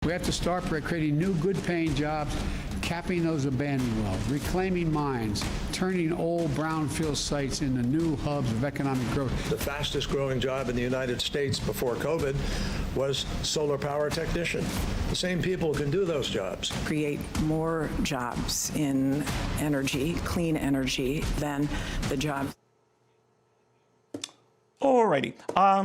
We have to start by creating new good-paying jobs, capping those abandoned wells, reclaiming mines, turning old brownfield sites into new hubs of economic growth. The fastest growing job in the United States before COVID was solar power technician. The same people can do those jobs. Create more jobs in energy, clean energy, than the jobs. Alrighty.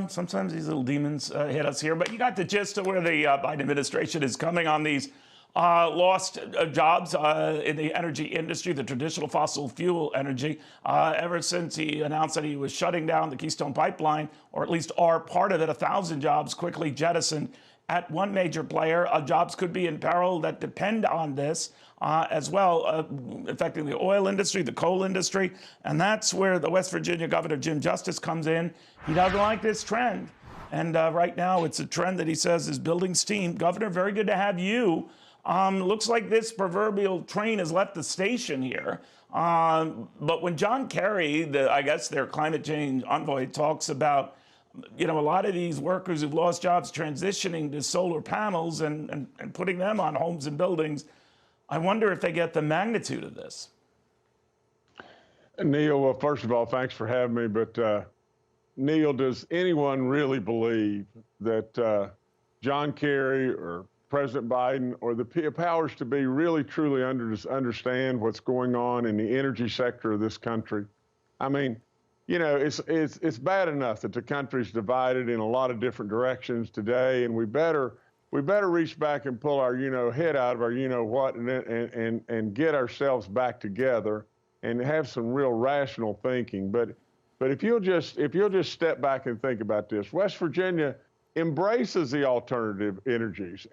Sometimes these little demons hit us here, but you got the gist of where the Biden administration is coming on these lost jobs in the energy industry, the traditional fossil fuel energy, ever since he announced that he was shutting down the Keystone Pipeline, or at least are part of it. 1,000 jobs quickly jettisoned at one major player. Jobs could be in peril that depend on this as well, affecting the oil industry, the coal industry. And that's where the West Virginia Governor Jim Justice comes in. He doesn't like this trend. And right now it's a trend that he says is building steam. Governor, very good to have you. Looks like this proverbial train has left the station here. But when John Kerry, I guess their climate change envoy, talks about, you know, a lot of these workers who've lost jobs transitioning to solar panels and putting them on homes and buildings, I wonder if they get the magnitude of this. Neil, well, first of all, thanks for having me. But Neil, does anyone really believe that John Kerry or President Biden or the powers to be really truly understand what's going on in the energy sector of this country? I mean, you know, it's bad enough that the country's divided in a lot of different directions today, and we better reach back and pull our head out of our what and get ourselves back together and have some real rational thinking. But if you'll just step back and think about this, West Virginia embraces the alternative energies,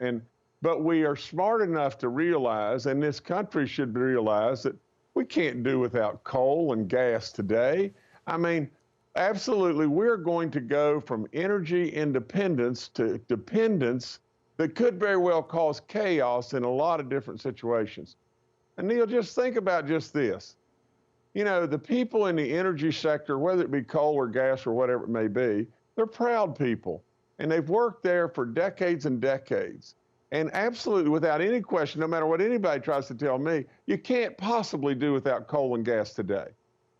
but we are smart enough to realize, and this country should realize, that we can't do without coal and gas today. I mean, absolutely, we're going to go from energy independence to dependence that could very well cause chaos in a lot of different situations. And Neil, just think about just this. You know, the people in the energy sector, whether it be coal or gas or whatever it may be, they're proud people. And they've worked there for decades and decades. And absolutely, without any question, no matter what anybody tries to tell me, you can't possibly do without coal and gas today.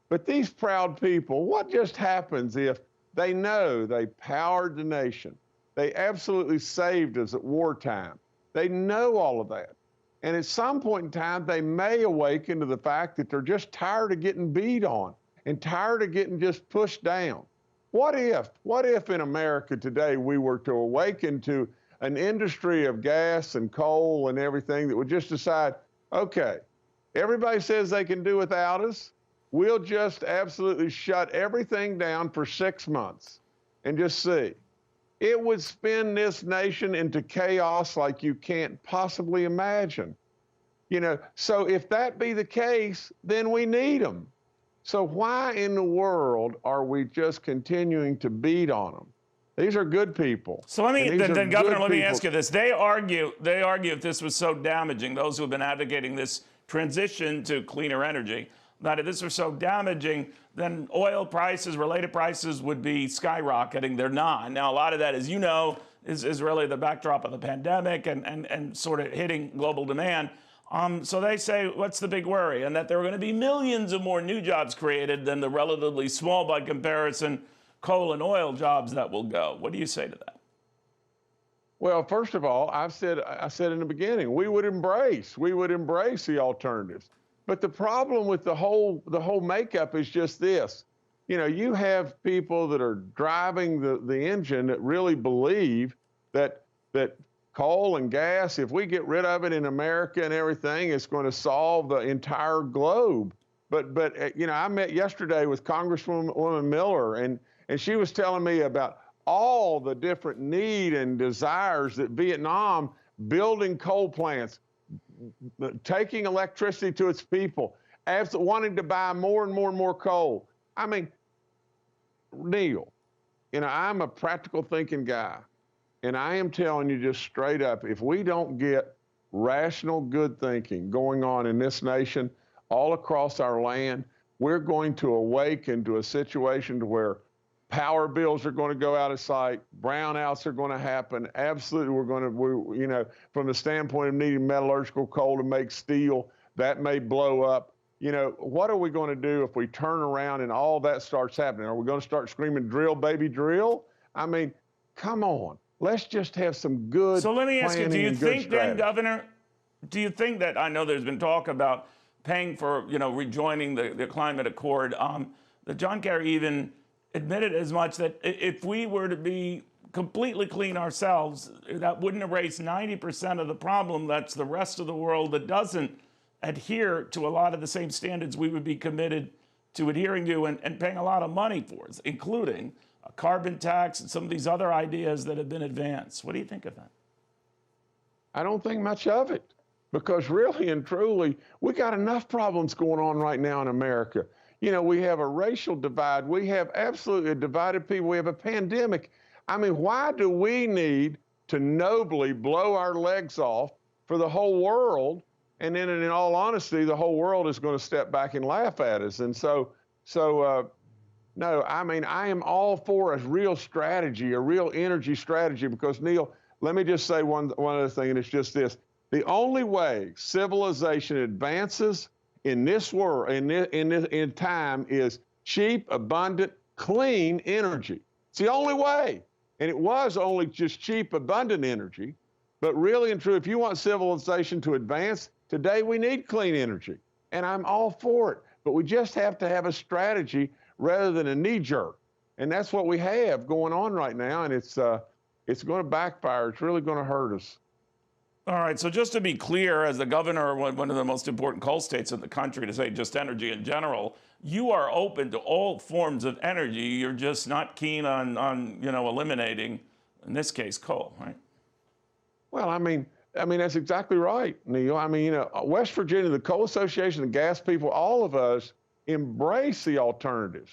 But these proud people, what just happens if they know they powered the nation? They absolutely saved us at wartime. They know all of that. And at some point in time, they may awaken to the fact that they're just tired of getting beat on and tired of getting just pushed down. What if in America today we were to awaken to an industry of gas and coal and everything that would just decide, okay, everybody says they can do without us. We'll just absolutely shut everything down for 6 months and just see. It would spin this nation into chaos like you can't possibly imagine. You know, so if that be the case, then we need them. So why in the world are we just continuing to beat on them? These are good people. So then Governor, let me ask you this. They argue if this was so damaging, those who have been advocating this transition to cleaner energy, that if this was so damaging, then oil prices, related prices would be skyrocketing. They're not. Now, a lot of that, as you know, is really the backdrop of the pandemic and sort of hitting global demand. So they say, what's the big worry? And that there are going to be millions of more new jobs created than the relatively small, by comparison, coal and oil jobs that will go. What do you say to that? Well, first of all, I said in the beginning, we would embrace the alternatives. But the problem with the whole makeup is just this. You know, you have people that are driving the engine that really believe that coal and gas, if we get rid of it in America and everything, it's going to solve the entire globe. But you know, I met yesterday with Congresswoman Miller, and she was telling me about all the different need and desires that Vietnam, building coal plants, taking electricity to its people, wanting to buy more and more and more coal. I mean, Neil, you know, I'm a practical thinking guy, and I am telling you just straight up, if we don't get rational good thinking going on in this nation, all across our land, we're going to awaken to a situation to where Power bills are going to go out of sight. Brownouts are going to happen. Absolutely, you know, from the standpoint of needing metallurgical coal to make steel, that may blow up. You know, what are we going to do if we turn around and all that starts happening? Are we going to start screaming, drill, baby, drill? I mean, come on. Let's just have some good So let me ask you, do you think then, Governor, do you think that, I know there's been talk about paying for, you know, rejoining the climate accord, that John Kerry even admitted as much, that if we were to be completely clean ourselves, that wouldn't erase 90% of the problem. That's the rest of the world that doesn't adhere to a lot of the same standards we would be committed to adhering to and paying a lot of money for, including a carbon tax and some of these other ideas that have been advanced. What do you think of that? I don't think much of it, because really and truly, we got enough problems going on right now in America. You know, we have a racial divide. We have absolutely a divided people. We have a pandemic. I mean, why do we need to nobly blow our legs off for the whole world? And then in all honesty, the whole world is going to step back and laugh at us. And so no, I mean, I am all for a real strategy, a real energy strategy, because Neil, let me just say one other thing, and it's just this. The only way civilization advances in this world, in time, is cheap, abundant, clean energy. It's the only way. And it was only just cheap, abundant energy. But really and true, if you want civilization to advance, today we need clean energy. And I'm all for it. But we just have to have a strategy rather than a knee-jerk. And that's what we have going on right now. And it's going to backfire. It's really going to hurt us. All right, so just to be clear, as the governor of one of the most important coal states in the country, to say just energy in general, you are open to all forms of energy. You're just not keen on you know, eliminating, in this case, coal, right? Well, I mean, that's exactly right, Neil. I mean, you know, West Virginia, the Coal Association, the gas people, all of us embrace the alternatives.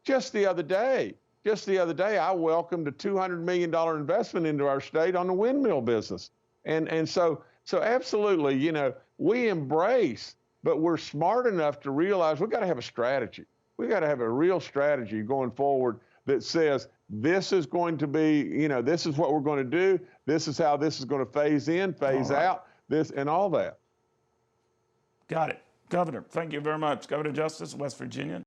Just the other day, I welcomed a $200 million investment into our state on the windmill business. And so absolutely, you know, we embrace, but we're smart enough to realize we've got to have a strategy. We've got to have a real strategy going forward that says this is going to be, you know, this is what we're going to do. This is how this is going to phase in, phase out, this and all that. Got it. Governor, thank you very much. Governor Justice, West Virginia.